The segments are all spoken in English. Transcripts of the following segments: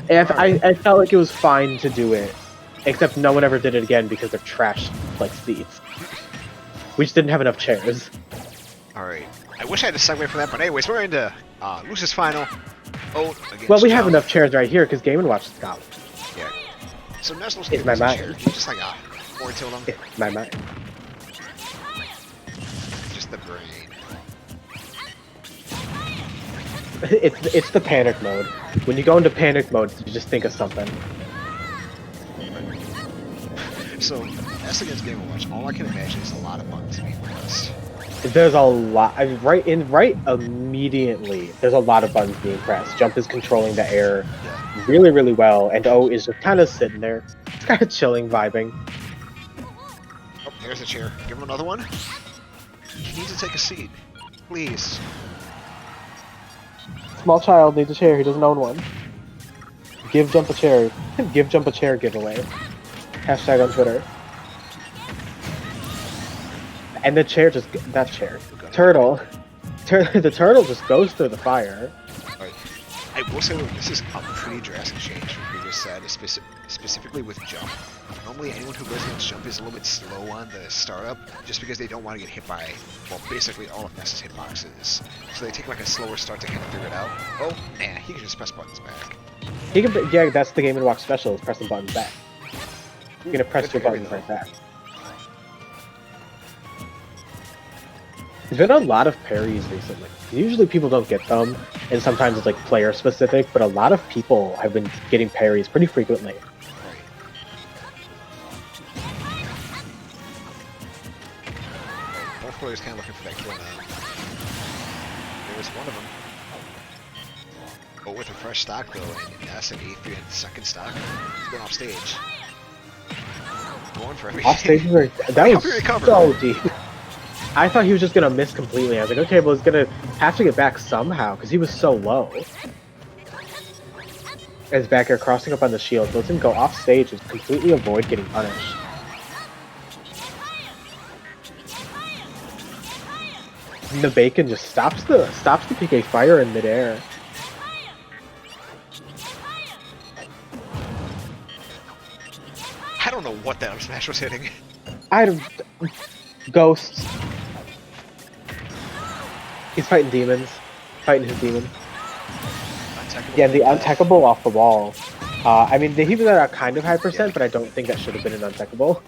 And I felt like it was fine to do it, except no one ever did it again because they're trash like seats. We just didn't have enough chairs. Alright. I wish I had a segue from that, but anyways, we're into Lucis Final. Oh, against Well, we have Jump. enough chairs right here because Game & Watch is gone. Yeah. So Ness looks It's like my a mind. chair. You just like forward tilt him. It's my mind. Just the brain. It's the panic mode. When you go into panic mode, you just think of something. So, Ness against Game & Watch, all I can imagine is a lot of buttons being pressed. There's a lot. I mean, right immediately. There's a lot of buttons being pressed. Jump is controlling the air really, really well, and O is just kind of sitting there. It's kind of chilling, vibing. Oh, there's a chair. Give him another one. He needs to take a seat. Please. Small child needs a chair. He doesn't own one. Give Jump a chair. Give Jump a chair giveaway. Hashtag on Twitter. And the chair just turtle. The turtle just goes through the fire. Right. I will say that this is a pretty drastic change from previous set, specifically with Jump. Normally, anyone who goes against Jump is a little bit slow on the startup, just because they don't want to get hit by, well, basically all of Ness's hitboxes. So they take like a slower start to kind of figure it out. Oh, nah, he can just press buttons back. He can, yeah, that's the Game & Watch special, is pressing buttons back. You're gonna press your buttons right back. There's been a lot of parries recently. Usually people don't get them, and sometimes it's like player specific, but a lot of people have been getting parries pretty frequently. Both players kind of looking for that kill now. There was one of them. But with a fresh stock though, and Ness and A3 and second stock, he's going off stage. Going for everything. Off stage, that was so deep. I thought he was just gonna miss completely. I was like, okay, well, he's gonna have to get back somehow because he was so low. As back air crossing up on the shield, lets him go off stage and completely avoid getting punished. And the bacon just stops the PK fire in midair. I don't know what that up smash was hitting. Ghosts. He's fighting demons. Fighting his demon. Yeah, the untechable off the wall. I mean, he was at a kind of high percent, but I don't think that should have been an untechable.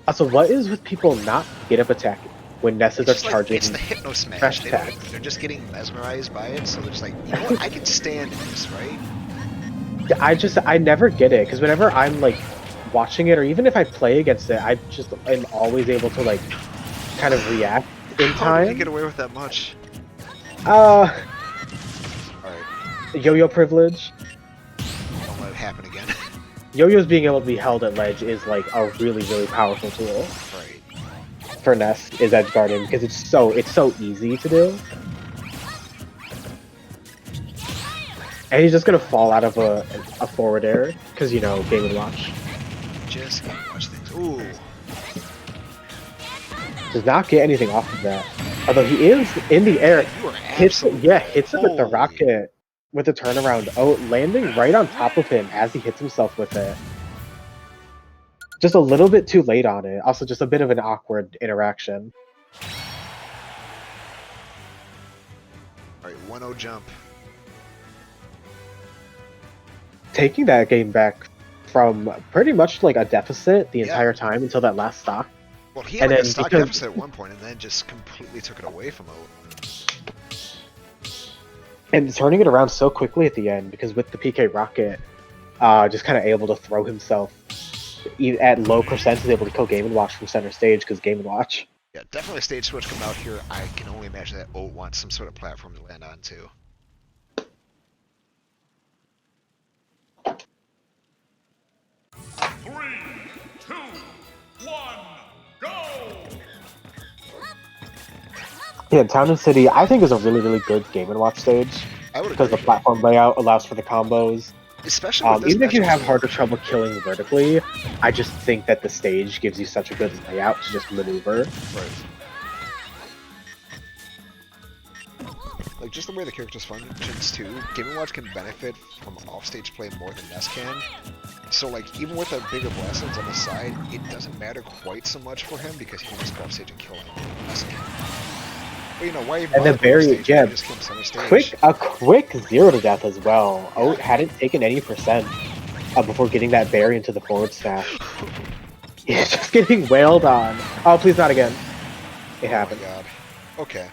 Also, what is with people not get up attacking when Nesses are charging? It's the hypno smash. They're just getting mesmerized by it, so they're just like, you know what, I can stand this, right? I never get it, because whenever I'm like watching it, or even if I play against it, I just am always able to like kind of react in time. How did you get away with that much? Alright. Yo-yo privilege. Don't let it happen again. Yo-yos being able to be held at ledge is like a really, really powerful tool. Right. For Ness is edge guarding because it's so easy to do. And he's just gonna fall out of a forward air because, you know, Game & Watch. Just Game & Watch things. Ooh. Does not get anything off of that. Although he is in the air. Hits him with the rocket with the turnaround. Oh, landing right on top of him as he hits himself with it. Just a little bit too late on it. Also, just a bit of an awkward interaction. Alright, 1-0 jump. Taking that game back from pretty much like a deficit the entire time until that last stock. Well, he had like a stock deficit at one point and then just completely took it away from O. And turning it around so quickly at the end because with the PK rocket, just kind of able to throw himself at low percent, is able to kill Game & Watch from center stage because Game & Watch. Yeah, definitely a stage switch coming out here. I can only imagine that O wants some sort of platform to land on too. Yeah, Town and City, I think is a really, really good Game & Watch stage. Because the platform layout allows for the combos. Especially even if you have harder trouble killing vertically, I just think that the stage gives you such a good layout to just maneuver. Right. Like just the way the characters functions too, Game & Watch can benefit from offstage play more than Ness can. So like, even with the bigger blessings on the side, it doesn't matter quite so much for him because he can just go offstage and kill him. Ness can. But you know, why even And then very, yeah, just kill him center stage? a quick 0 to death as well. Yeah. oaT hadn't taken any percent before getting that berry into the forward smash. He's just getting wailed on. Oh, please not again. It happened. Oh my god. Okay.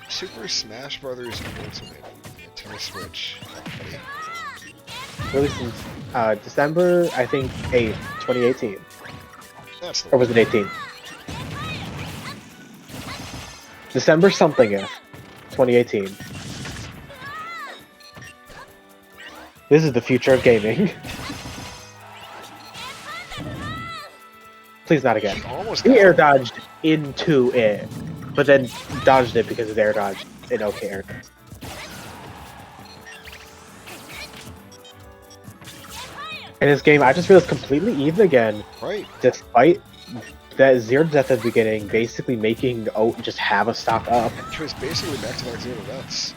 Super Smash Brothers Ultimate Nintendo Switch. Released since December, I think, 8th, 2018. That's the or was it 18? December something-ish, 2018. This is the future of gaming. Please not again. He air dodged into it, but then dodged it because his air dodge in OK air. In this game, I just realized completely even again. Right. Despite that 0 death at the beginning, basically making oaT just have a stock up. It was basically back to back 0 deaths.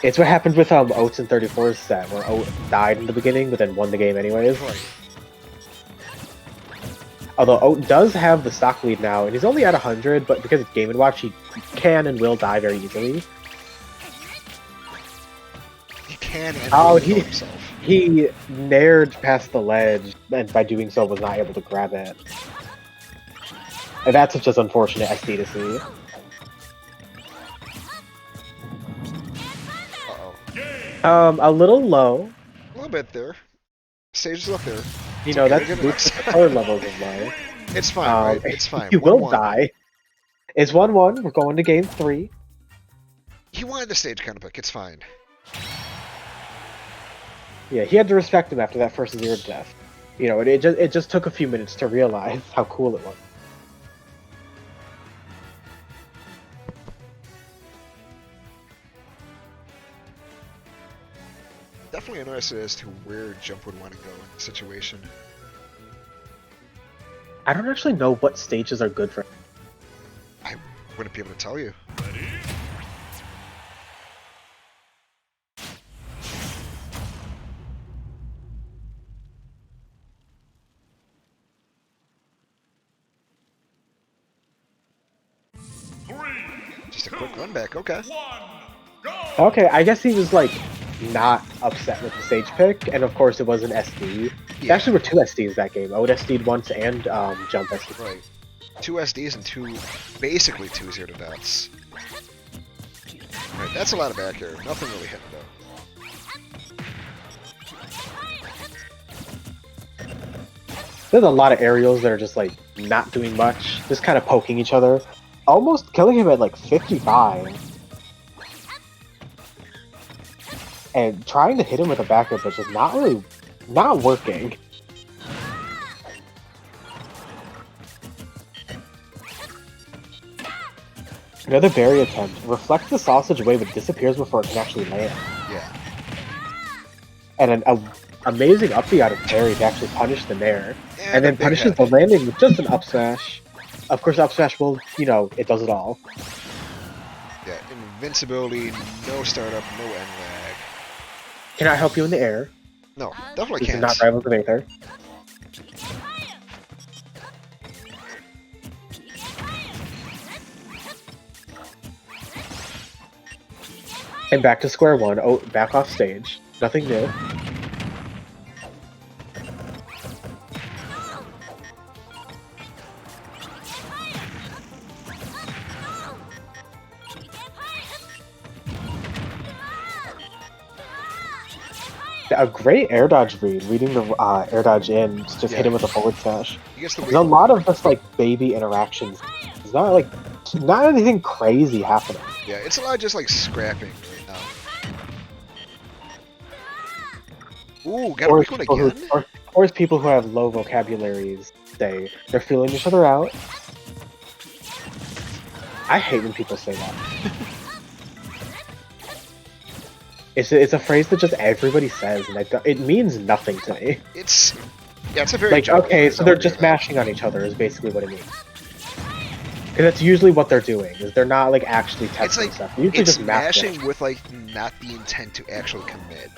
It's what happened with oaT's in 34's set, where oaT died in the beginning, but then won the game anyways. Right. Although oaT does have the stock lead now, and he's only at 100, but because it's Game & Watch, he can and will die very easily. He can and will kill himself. He nared past the ledge, and by doing so was not able to grab it. And that's just unfortunate SD to see. Uh-oh. A little low. A little bit there. Stage is up there. You know, that's the third levels of low. It's fine, right? It's fine. He will die. It's 1-1. We're going to game 3. He wanted the stage counterpick. It's fine. Yeah, he had to respect him after that first 0 death. You know, it just took a few minutes to realize how cool it was. Definitely interested as to where Jump would want to go in the situation. I don't actually know what stages are good for him. I wouldn't be able to tell you. Just a quick run back, okay. Okay, I guess he was like not upset with the stage pick, and of course it was an SD. There actually were 2 SDs that game. oaT SD'd once and Jump SD. Right. 2 SDs and basically 2 0 deaths. Right, that's a lot of back air. Nothing really hit though. There's a lot of aerials that are just like not doing much, just kind of poking each other. Almost killing him at like 55. And trying to hit him with a back air, but just not working. Another berry attempt. Reflects the sausage away, but disappears before it can actually land. Yeah. And an amazing up B out of berry to actually punish the nair. And then punishes the landing with just an up smash. Of course, up smash will, you know, it does it all. Yeah, invincibility, no startup, no end lag. Can I help you in the air? No, definitely This can't. is not Rivals of Aether. And back to square one. Oh, back off stage. Nothing new. A great air dodge read, reading the air dodge in, just hit him with a forward smash. There's a lot of just like baby interactions. It's not like not anything crazy happening. Yeah, it's a lot of just like scrapping right now. Ooh, got a weak one again? Or as people who have low vocabularies say, they're feeling each other out. I hate when people say that. It's a phrase that just everybody says, and it means nothing to me. It's a very like, okay, so they're just mashing on each other is basically what it means. that's usually what they're doing. Is they're not like actually testing It's like stuff. They're usually it's just mashing. mashing with like not the intent to actually commit.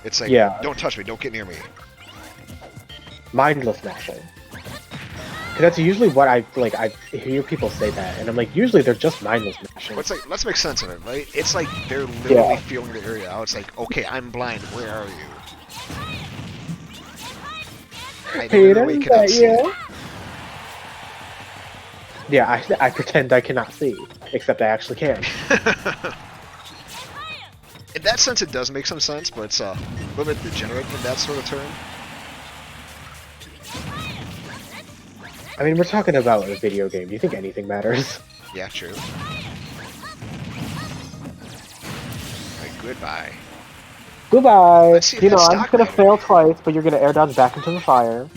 It's like, Yeah. don't touch me, don't get near me. Mindless mashing. Cause that's usually what I hear people say that, and I'm like, usually they're just mindless mashing. But it's like, let's make sense of it, right? It's like they're literally feeling the area out. It's like, okay, I'm blind. Where are you? I literally cannot see. Yeah, I pretend I cannot see, except I actually can. In that sense, it does make some sense, but it's a little bit degenerate in that sort of term. I mean, we're talking about a video game. Do you think anything matters? Yeah, true. Alright, goodbye. Goodbye! Let's see if You know, that I'm just gonna stock fail twice, but you're gonna air dodge back into the fire.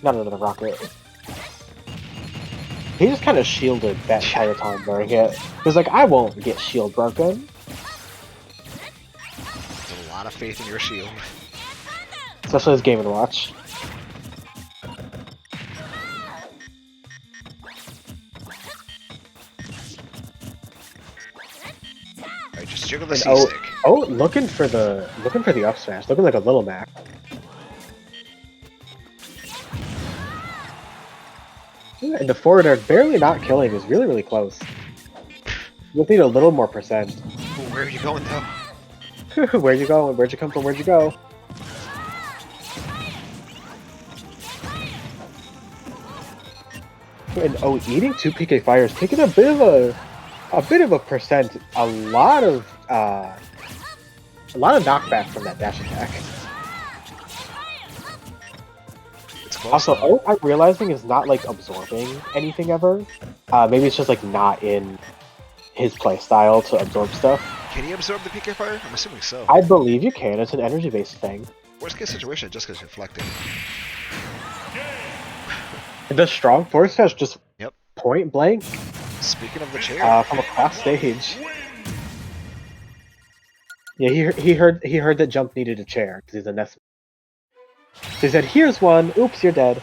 Not another rocket. He just kind of shielded that entire time during it. He's like, I won't get shield broken. There's a lot of faith in your shield. Especially his Game & Watch. Alright, just jiggle the C-stick. Oh, looking for the up smash. Looking like a little Mac. And the forward air barely not killing is really, really close. You'll need a little more percent. Ooh, where are you going though? Where you going? Where'd you come from? Where'd you go? And eating 2 PK fires, taking a bit of a percent, a lot of knockback from that dash attack. Also, I'm realizing is not like absorbing anything ever. Maybe it's just like not in his playstyle to absorb stuff. Can he absorb the PK fire? I'm assuming so. I believe you can. It's an energy-based thing. Worst case situation, it just gets reflected. The strong force has just point blank. Speaking of the chair, from across stage. Yeah, he heard that Jump needed a chair because he's a Ness. So he said, "Here's one. Oops, you're dead."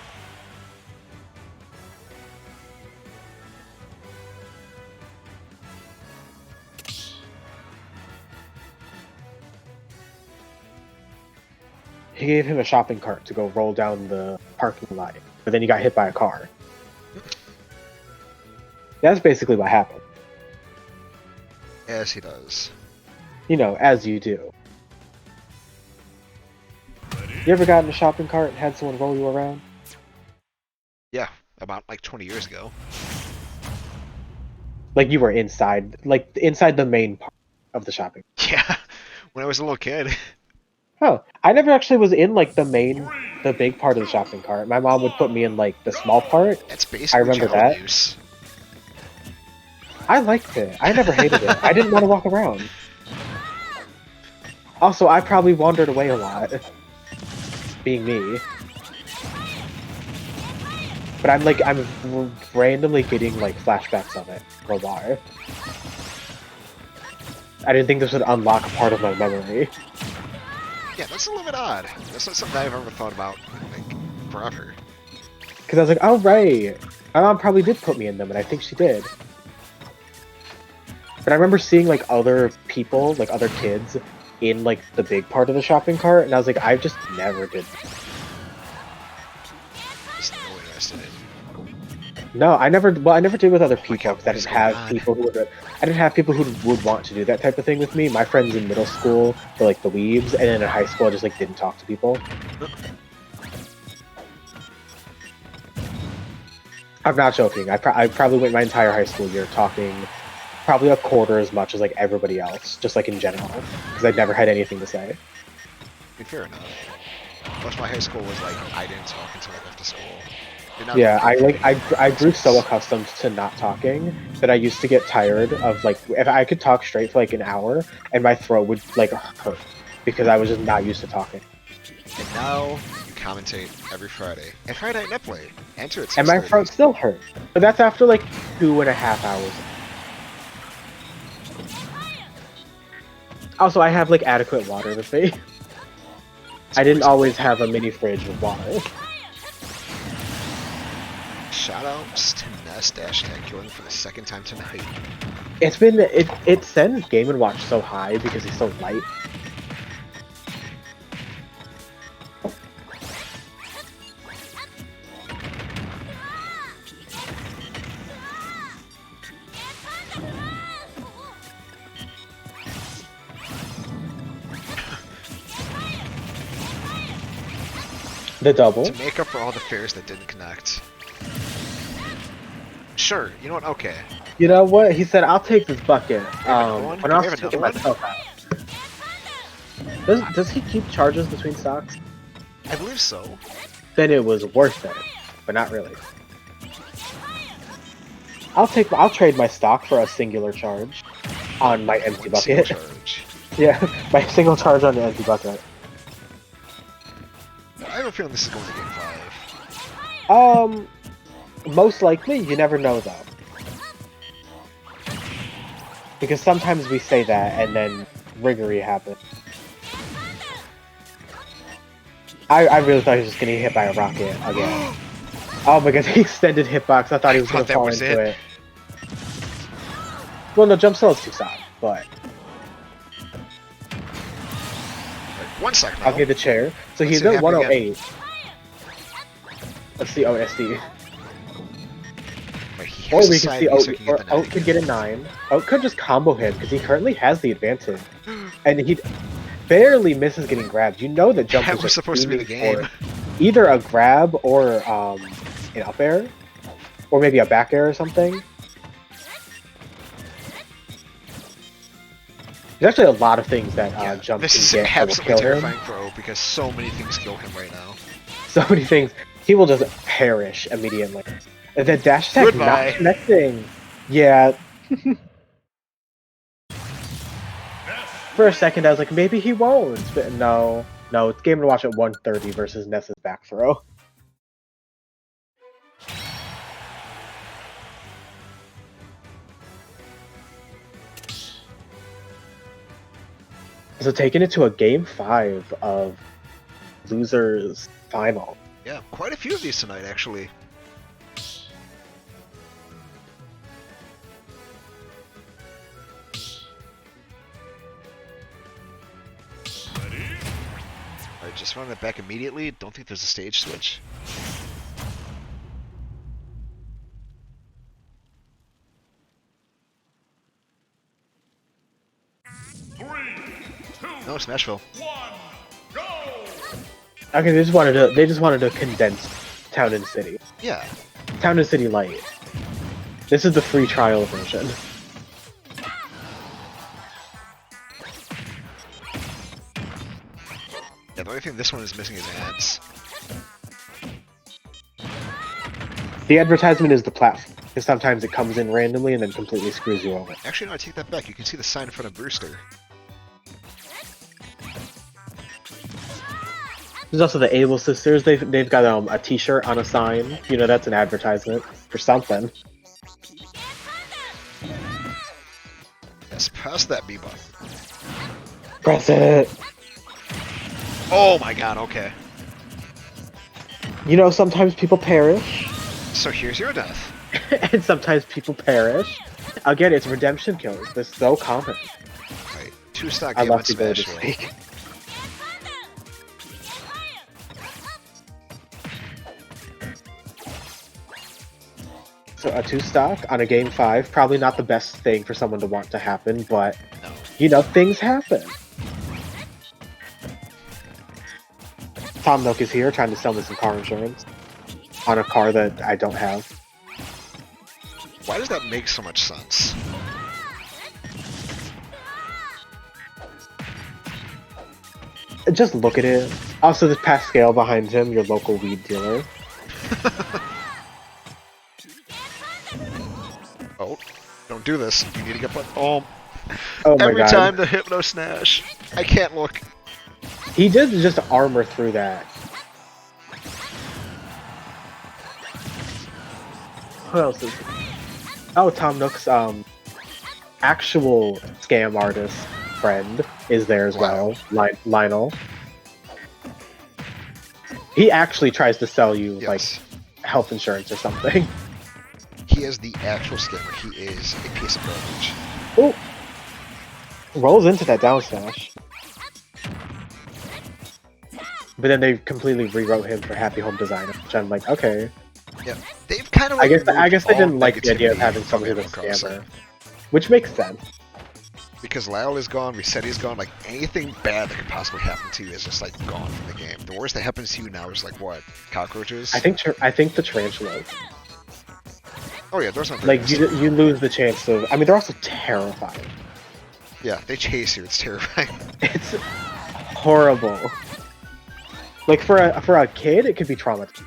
He gave him a shopping cart to go roll down the parking lot, but then he got hit by a car. That's basically what happened. as he does. You know, as you do. You ever got in a shopping cart and had someone roll you around? Yeah, about like 20 years ago. Like you were inside the main part of the shopping. Yeah, when I was a little kid. Oh, I never actually was in like the big part of the shopping cart. My mom would put me in like the small part. That's basically I remember that. use. I liked it. I never hated it. I didn't want to walk around. Also, I probably wandered away a lot. Being me. But I'm randomly getting like flashbacks of it for a while. I didn't think this would unlock part of my memory. Yeah, that's a little bit odd. That's not something I've ever thought about, like, forever. Because I was like, oh right, my mom probably did put me in them, and I think she did. But I remember seeing like other people, like other kids, in like the big part of the shopping cart, and I was like, I just never did that. Just no interest in it. No, I never did with other people, because I didn't have people who would want to do that type of thing with me. My friends in middle school were like the weebs, and then in high school I just like didn't talk to people. I'm not joking. I probably went my entire high school year talking probably a quarter as much as like everybody else, just like in general, because I never had anything to say. I mean, fair enough. Most of my high school was like, I didn't talk until I left the school. Yeah, I grew so accustomed to not talking that I used to get tired of like, if I could talk straight for like an hour and my throat would like hurt because I was just not used to talking. And now you commentate every Friday. And Friday Night Netplay. Enter it. And my throat still hurt. But that's after like 2.5 hours. Also, I have like adequate water with me. I didn't always have a mini fridge with water. Shoutouts to Ness # killing for the second time tonight. It sends Game & Watch so high because he's so light. The double? To make up for all the fairs that didn't connect. Sure, you know what? Okay. You know what? He said, I'll take this bucket. When when I was taking myself out. Does he keep charges between stocks? I believe so. Then it was worth it, but not really. I'll trade my stock for a singular charge on my empty bucket. Charge. Yeah, my single charge on the empty bucket. I have a feeling this is going to game 5. Most likely, you never know though. Because sometimes we say that and then riggery happens. I really thought he was just getting hit by a rocket again. Oh my god, he extended hitbox. I thought he was going to fall into it. Well, no, jump still is 2 stock, but... Like 1 second. I'll give the chair. So he's at 108. Let's see OSD. Or we can see oaT could get a 9. oaT could just combo him because he currently has the advantage. And he barely misses getting grabbed. You know that jump was supposed to be the game. Either a grab or an up air. Or maybe a back air or something. There's actually a lot of things that jump this can is get absolutely that will kill terrifying him. for oaT because so many things kill him right now. So many things. He will just perish immediately. And the dash attack not connecting. Yeah. For a second I was like, maybe he won't. But no. No, it's Game & Watch at 130 versus Ness's back throw. So taking it to a game 5 of losers final. Yeah, quite a few of these tonight, actually. Alright, just running it back immediately. Don't think there's a stage switch. No, Smashville. Okay, they just wanted to condense Town and City. Yeah. Town and City Light. This is the free trial version. Yeah, the only thing this one is missing is ads. The advertisement is the platform, because sometimes it comes in randomly and then completely screws you over. Actually, no, I take that back. You can see the sign in front of Brewster. There's also the Able Sisters. They've got a T-shirt on a sign. You know, that's an advertisement for something. Yes, press that B button. Press it. Oh my god, okay. You know, sometimes people perish. So here's your death. And sometimes people perish. Again, it's redemption kills. They're so common. Right, 2 stock I game love on to go this Smashville. week. So a 2 stock on a game 5, probably not the best thing for someone to want to happen, but No. you know, things happen. Tom Nook is here trying to sell me some car insurance on a car that I don't have. Why does that make so much sense? Just look at it. Also, there's Pascal behind him, your local weed dealer. Oh, don't do this. You need to get put. Oh, Oh my every god. time the Hypno Snash. I can't look. He did just armor through that. Who else is... Oh, Tom Nook's actual scam artist friend is there as well. Lionel. He actually tries to sell you, Yes. like, health insurance or something. He is the actual scammer. He is a piece of garbage. Oh, rolls into that down smash. But then they completely rewrote him for Happy Home Designer, which I'm like, okay. Yeah, they've kind of. I Like, guess they didn't like the idea of negativity having from someone who's a Animal Crossing. scammer, which makes sense. Because Lyle is gone, Resetti's gone, like anything bad that could possibly happen to you is just like gone from the game. The worst that happens to you now is like what? Cockroaches? I think the tarantulas. Oh yeah, those aren't Like you lose the chance of. I mean, they're also terrifying. Yeah, they chase you. It's terrifying. It's horrible. Like for a kid, it could be traumatizing.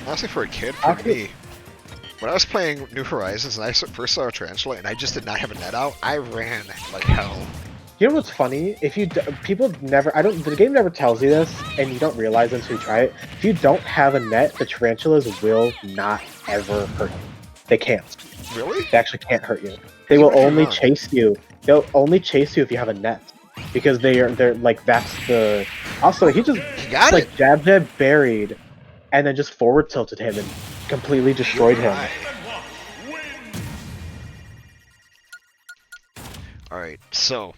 Honestly, for a kid, for Okay. me, when I was playing New Horizons and I first saw a tarantula and I just did not have a net out, I ran like hell. You know what's funny? If you people never, the game never tells you this, and you don't realize until you try it. If you don't have a net, the tarantulas will not ever hurt you. They can't. Really? They actually can't hurt you. They will Even if you're only wrong. chase you. They'll only chase you if you have a net, because they're like that's the. Also, he just You got like it. jab buried, and then just forward tilted him and completely destroyed him. Alright, so